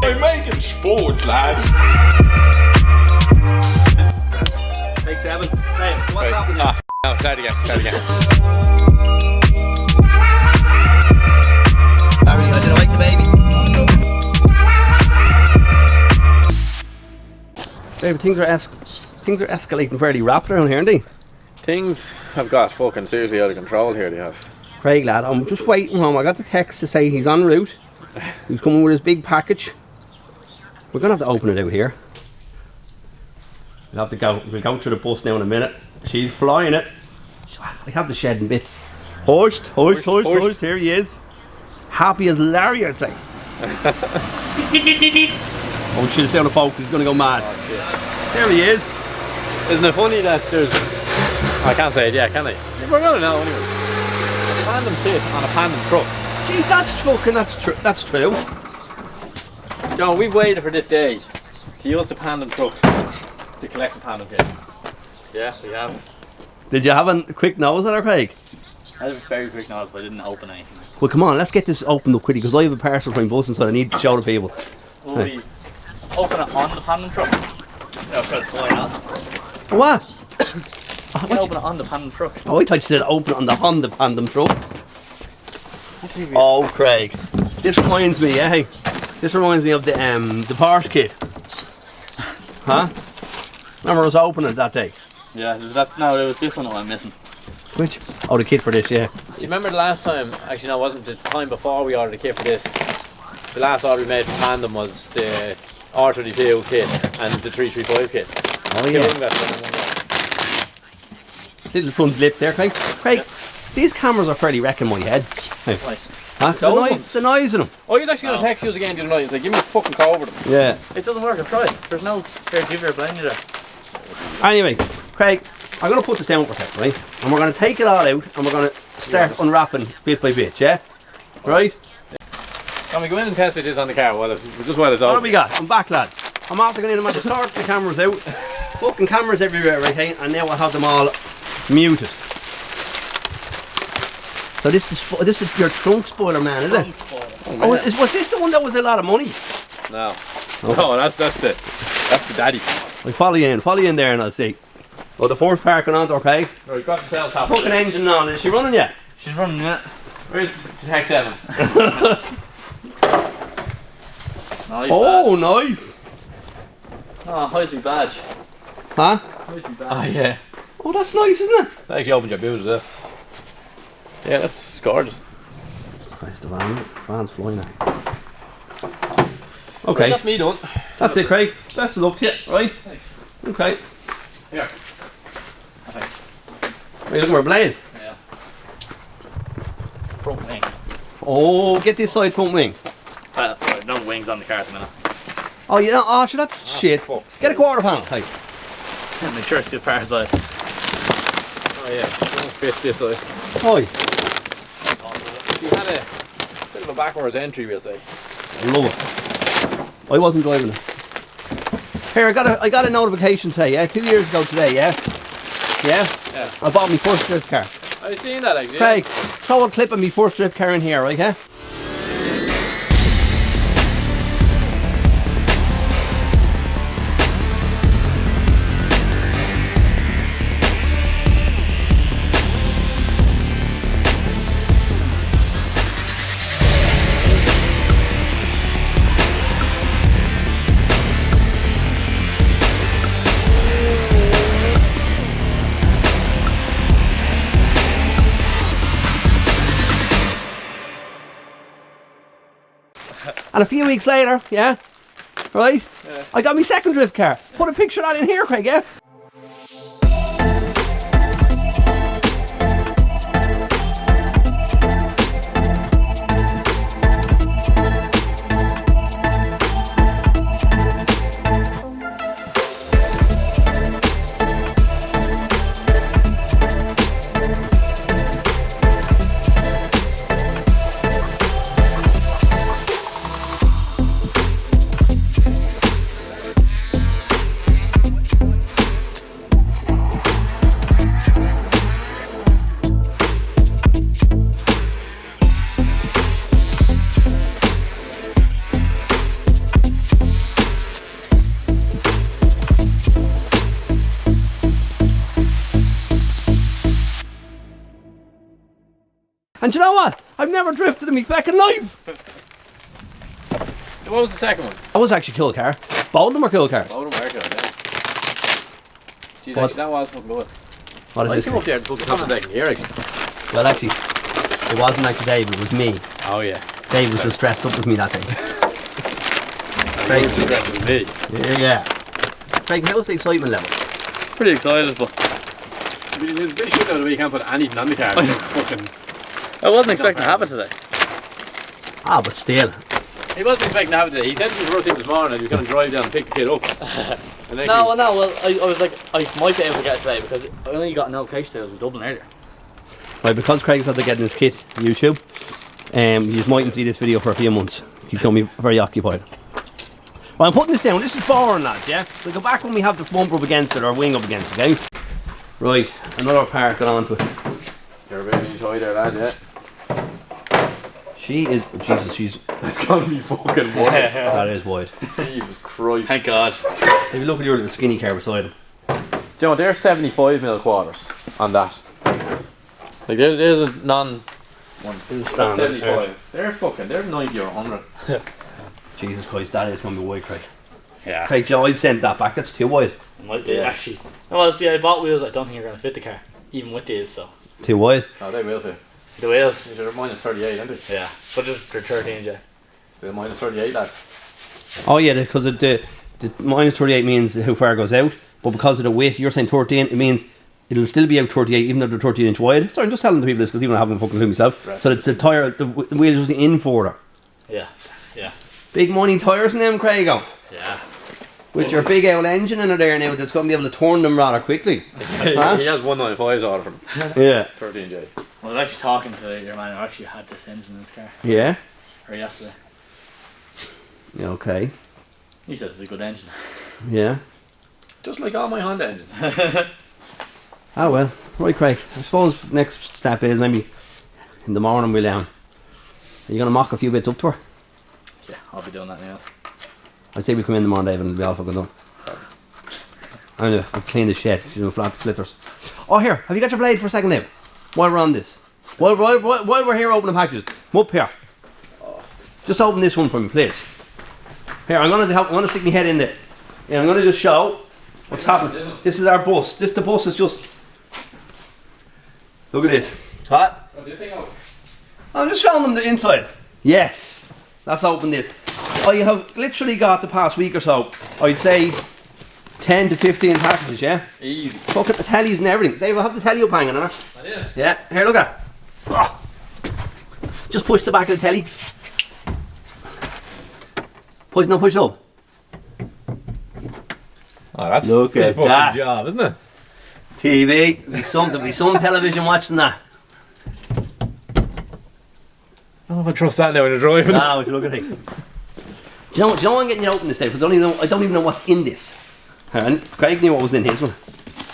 Hey, making sport, lad. Take 7. Hey, so what's happening here? No, start again. Harry, I didn't like the baby. David, things are escalating fairly rapid around here, aren't they? Things have got fucking seriously out of control here, they have. Craig, lad, I'm just waiting home. I got the text to say he's en route. He's coming with his big package. We're going to have to open it out here. We'll go through the bus now in a minute. She's flying it. I have the shed in bits. Hoist. Here he is. Happy as Larry, I'd say. Oh shit, it's out of focus. He's going to go mad. Oh, there he is. Isn't it funny that there's... I can't say it, yeah, can I? We're going to know anyway. A Pandem kit on a Pandem truck. Jeez, that's fucking, that's true. John, we've waited for this day to use the Pandem truck to collect the Pandem kit. Yeah, we have. Did you have a quick nose at her, Craig? I had a very quick nose, but I didn't open anything. Well, come on, let's get this opened up quickly because I have a parcel from bus, so I need to show the people. Will we open it on the Pandem truck? Yeah, because it's going on. What? We can open it on the Pandem truck. Oh, I thought you said open it on the Honda Pandem truck. Oh, Craig, this reminds me, hey, this reminds me of the Porsche kit. Huh? Remember us opening it that day? Yeah, no, it was this one that I'm missing. Which? Oh, the kit for this, yeah. Do you remember the last time? Actually, no, it wasn't the time before we ordered the kit for this. The last order we made from Pandem was the R32 kit and the 335 kit. Oh, yeah. Little front lip there, Craig. Craig, yeah. These cameras are fairly wrecking my head. Hey. Nice. Huh? The noise in them. Oh, he's actually going to text you again the other night and say, give me a fucking call over them. Yeah. It doesn't work, I've tried. There's no... Here, give her a blind there. Anyway, Craig, I'm going to put this down for a second, right? And we're going to take it all out and we're going to start unwrapping bit by bit, yeah? Right? Can we go in and test this on the car just while it's What open? have we got? I'm back, lads. I'm after going in and I'm going to sort the cameras out. Fucking cameras everywhere, right? Hey? And now I have them all muted. So this is your trunk spoiler, man, is it? Oh, was this the one that was a lot of money? No. Okay. No, that's the daddy. I'll follow you in there and I'll see. Oh, the fourth parking on, okay? Right, got yourself top. Fucking engine on, is she running yet? She's running yet. Where's the Tech 7? Nice. Oh, nice. Oh, how's my badge? Huh? How's my badge? Oh, yeah. Oh, that's nice, isn't it? That actually opened your boot as well. Yeah, that's gorgeous. Just the face of the van. Van's flying now. Okay. Okay. Right, that's me done. That's it, Craig. Best of luck to you, right? Thanks. Okay. Here. Thanks. Are you looking for a blade? Yeah. Front wing. Oh, get this side front wing. No wings on the car at the minute. Oh, yeah. Oh, sure, that's shit. Get a quarter panel, hey. Make sure it's the far side. Oh yeah, don't fit this side. Oi. You had a bit of a backwards entry, we'll say. I love it. I wasn't driving it. Here, I got a notification today, yeah? 2 years ago today, yeah? Yeah? Yeah. I bought my first drift car. I've seen that actually. Craig, throw a clip of my first drift car in here, right, yeah? And a few weeks later, yeah, right, yeah. I got my second drift car. Put a picture of that in here, Craig, yeah? And do you know what? I've never drifted in my fucking life. What was the second one? That was actually cool car. Both of them were cool cars. Both of them were cool, yeah. Jeez, What? actually, that was fucking good. What is I this? came up there and took a half a second here, actually. Well, actually, it wasn't actually Dave, it was me. Oh, yeah. Dave was just dressed up with me that day. Craig was dressed with me. Yeah. Craig, how's the excitement level? Pretty excited, but it's a bit shit out of the way you can't put anything on the car. It's fucking... I wasn't expecting to have it today. Ah, but still. He wasn't expecting to have it today. He said to me first thing this morning and he was going to drive down and pick the kid up. Well, I was like, I might be able to get it today because I only got a notification that I was in Dublin earlier. Right, because Craig's had to get in his kit, YouTube, you mightn't see this video for a few months. He's going to be very occupied. Well, I'm putting this down. This is boring, lads, yeah? We'll go back when we have the bumper up against it or wing up against it, okay? Right, another part got onto it. You're a bit enjoy there, lad, yeah. She is... Jesus, she's... That's going to be fucking wide. That is wide. Jesus Christ. Thank God. If you look at your little skinny car beside him. Do you know, there's 75mm quarters on that. Like, there's a non... one. This is standard. 75. They're 90 or 100. Jesus Christ, that is going to be wide, Craig. Yeah. Craig, Joe, I'd send that back. That's too wide. It might be, actually. Well, see, I bought wheels I don't think are going to fit the car, even with these, so. Too wide? Oh, they will fit. The wheels? They're minus 38, aren't they? Yeah. But just they're 13, yeah. Still minus 38, lad. Oh yeah, because the minus 38 means how far it goes out, but because of the weight, you're saying 13, it means it'll still be out 38 even though they're 13 inch wide. Sorry, I'm just telling the people this because even I haven't fucking clue myself. Right. So the tyre, the wheel's just in for her. Yeah. Yeah. Big money tyres in them, Craigo. Yeah. With your big old engine in there now that's going to be able to turn them rather quickly. Huh? He has 195s order from Yeah. 13J. I was actually talking to your man who actually had this engine in his car. Yeah? Or yesterday. Yeah, okay. He says it's a good engine. Yeah. Just like all my Honda engines. Ah well. Right, Craig. I suppose next step is maybe in the morning we'll Are you going to mock a few bits up to her? Yeah, I'll be doing that now. I'd say we come in the morning, Dave, and it'll be all fucking done. Anyway, I've cleaned the shed. She's doing flat flitters. Oh, here. Have you got your blade for a second, Dave? While we're on this. While we're here opening packages. Come up here. Just open this one for me, please. Here, I'm going to stick my head in there. Yeah, I'm going to just show what's happening. This is our bus. The bus is just... Look at this. What? Oh, this thing out. I'm just showing them the inside. Yes. Let's open this. I have literally got the past week or so, I'd say 10 to 15 packages, yeah? Easy. Fucking the tellies and everything. They will have the telly up hanging on it. I did. Yeah, here, look at. Oh. Just push the back of the telly. Push it up. Oh, that's Look a at fucking that. job, isn't it? TV. Be some television watching that. I don't know if I trust that now when you're driving. Now, look at it. Do you know what I'm getting you open this day? Because I don't even know what's in this. And Craig knew what was in his one.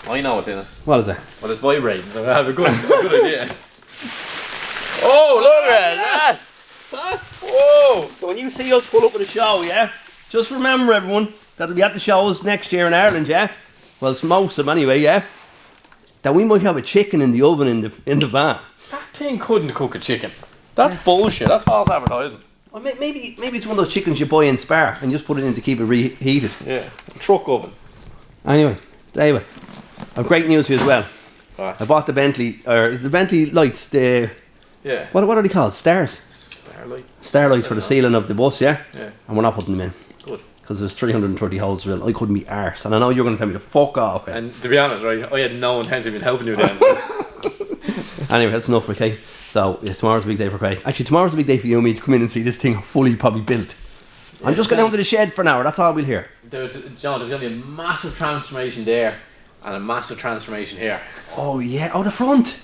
I know what's in it. What is it? Well, it's vibrating, so I have a good idea. Oh, look at that! Whoa! So when you see us pull up with a show, yeah? Just remember, everyone, that'll be at the shows next year in Ireland, yeah? Well, it's most of them anyway, yeah? That we might have a chicken in the oven in the van. That thing couldn't cook a chicken. That's bullshit. That's false advertising. Well, maybe it's one of those chickens you buy in Spar and just put it in to keep it reheated. Yeah. Truck oven. Anyway, David, I've great news for you as well. Right. I bought the Bentley, or the Bentley lights, Yeah. what are they called? Stars? Starlight. Starlights for the ceiling of the bus, yeah? Yeah. And we're not putting them in. Good. Because there's 330 holes drilled. I couldn't be arse. And I know you're going to tell me to fuck off. And to be honest, right, I had no intention of helping you then. Anyway, that's enough for Kate. So, yeah, tomorrow's a big day for Craig. Actually, tomorrow's a big day for you and me to come in and see this thing fully probably built. I'm just going down to the shed for an hour. That's all we'll hear. There's going to be a massive transformation there and a massive transformation here. Oh, yeah. Oh, the front.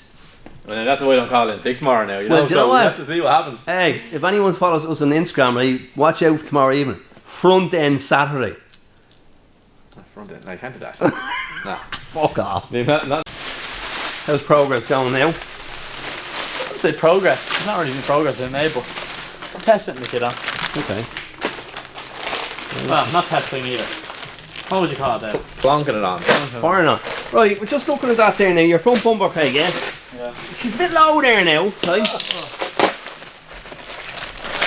Well, that's why I don't call it in sick tomorrow now. You Well, know, do you know so what? we have to see what happens. Hey, if anyone follows us on Instagram, right, watch out for tomorrow evening. Front end Saturday. Front end. No, I can't do that. Nah. Fuck off. Not How's progress going now? I'd say progress. It's not really any progress in made, but I'm testing the kid on. Okay. Well, not testing either. What would you call it then? plonking it on. Fire on. Right, we're just looking at that there now. Your front bumper peg, yeah? Yeah. She's a bit low there now, right?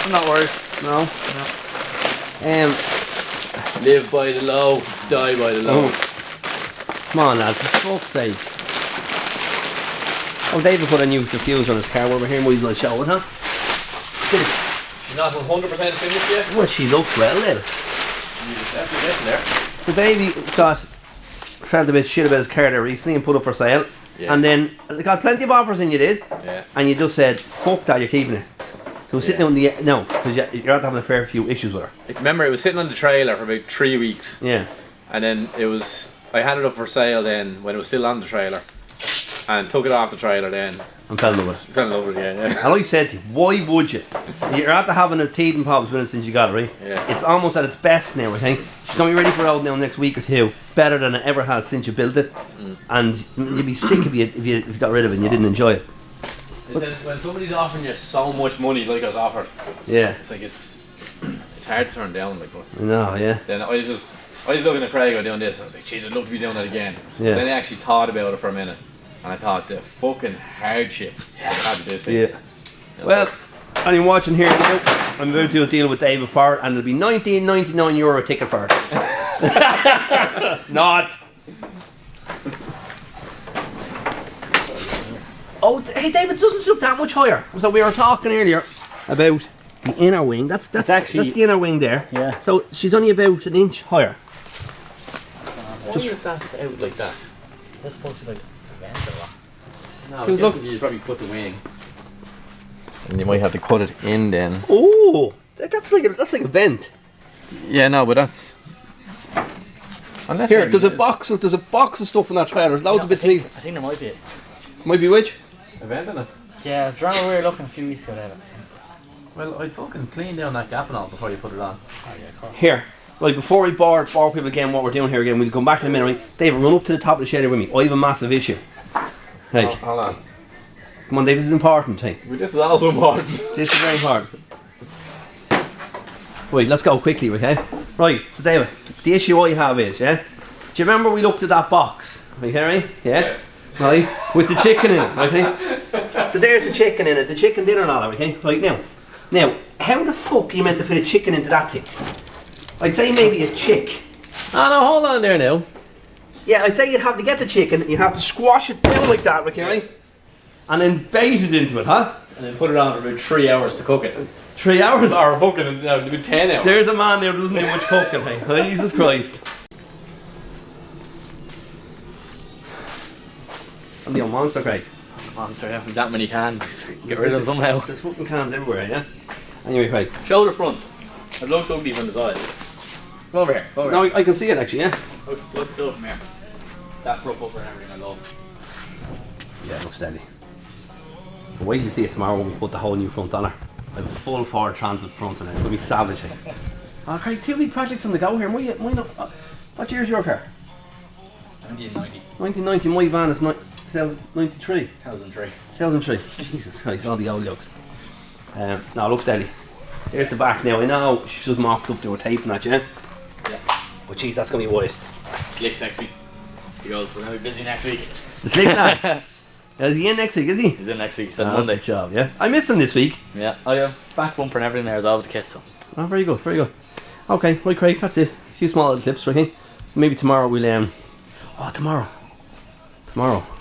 I'm not worried. No. Live by the low, die by the low. Come on, lads, for fuck's sake. Oh, David put a new diffuser on his car over here. Might as well show it, huh? She's not 100% finished yet. Well, she looks well, then. She's definitely getting there. So Davey felt a bit shit about his car there recently and put it for sale. Yeah. And then got plenty of offers in, you did. Yeah. And you just said, fuck that, you're keeping it. It was sitting on the... No, because you're out having a fair few issues with her. Remember, it was sitting on the trailer for about 3 weeks. Yeah. And then it was... I had it up for sale then when it was still on the trailer. And took it off the trailer then. And fell in love with it. Fell in love with it again, yeah. And like I said to you, why would you? You're after having a teething problems with it since you got it, right? Yeah. It's almost at its best now, I think. She's going to be ready for road now next week or two. Better than it ever has since you built it. And you'd be sick if you got rid of it and you didn't enjoy it. When somebody's offering you so much money like I was offered, Yeah. it's like it's hard to turn down, like, but I know, yeah. then I was looking at Craig doing this, and I was like, jeez, I'd love to be doing that again. Yeah. Then I actually thought about it for a minute, and I thought the fucking hardship that I had with this thing. Yeah. Well, I'm watching here now. I'm about to do a deal with David for it, and it'll be €19.99 ticket for it. Not. Oh, hey David, it doesn't look that much higher. So we were talking earlier about the inner wing. That's actually- that's the inner wing there. Yeah. So she's only about an inch higher. Why is that out like that? That's supposed to be like a vent or what? No, Who's I guess you probably cut the wing. And you might have to cut it in then. Oh, that's like a vent. Yeah, no, but that's... Unless Here, maybe there's a it is. box of stuff in that trailer. There's loads of bits of meat. I think there might be. Might be which? A vent in it. Yeah, do you remember we were looking a few weeks ago there? Well, I'd fucking clean down that gap and all before you put it on. Oh yeah, cool. Here, right before we bore people again what we're doing here again, we'll come back in a minute, right? David, run up to the top of the shed here with me. I have a massive issue. Hey, Hold on. come on David, this is important, hey. Well, this is also important. This is very important. Right, let's go quickly, okay? Right, so David, the issue I have is, yeah? Do you remember we looked at that box? Okay, right? Yeah? Right? With the chicken in it, okay? So there's the chicken in it, the chicken dinner and all that, okay? Right, now, how the fuck are you meant to fit a chicken into that thing? I'd say maybe a chick. Oh no, hold on there now. Yeah, I'd say you'd have to get the chicken, you'd have to squash it down like that, okay, right? And then bait it into it, huh? And then put it on for about 3 hours to cook it. 3 hours? Or fucking about 10 hours. There's a man there who doesn't do much cooking, hey? Jesus Christ. I'm the old monster, Craig. Monster, yeah. That many cans. Get rid of them somehow. There's fucking cans everywhere, yeah? Anyway, Craig. Show the front. I'd love to ugly from the side. Come over here. Come over No, I can see it actually, yeah? here. Let's do it from here. That front bumper and everything I love. Yeah, it looks steady. But wait till you see it tomorrow when we put the whole new front on her. I have a full Ford Transit front on it. It's going to be savage, hey? Oh, Craig, 2 big projects on the go here. Why not? What year's your car? 1990. 1990. My van is 2093. 2003. 2003. Jesus Christ, all the old looks. No, it looks steady. Here's the back now. I know she's just mocked up to her taping that, yeah? Yeah. But jeez, that's going to be wide. Slick next week. He goes, we're going to be busy next week. The slick now. Is he in next week, is he? He's in next week. He said That's Monday. the job, yeah? I missed him this week. Yeah. Oh yeah. Back bumper and everything there is all with the kit, so. Oh, very good, very good. Okay, right, Craig, that's it. A few small little clips, right? Maybe tomorrow we'll tomorrow.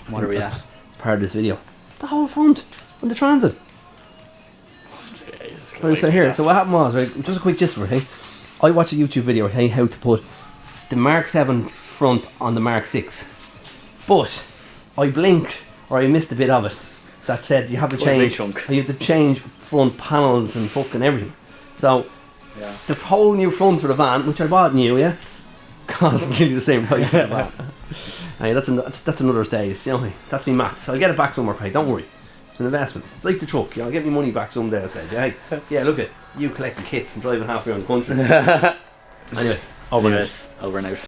What are we at? Part of this video. The whole front on the Transit. Right, so here, so what happened was, right, just a quick gist for it, hey? I watched a YouTube video, hey, how to put the Mark 7 front on the Mark 6. But I blinked, or I missed a bit of it. That said, you have to Quite a big change. chunk. You have to change front panels and fucking everything. So Yeah. the whole new front for the van, which I bought new, yeah, cost nearly the same price as the van. Hey, that's another stage, you know. That's me max. I'll get it back somewhere, Craig. Don't worry. It's an investment. It's like the truck, you know. I'll get me money back someday. I said, yeah, hey, yeah. Look at you collecting kits and driving halfway around the country. Anyway, over and out. Over and out.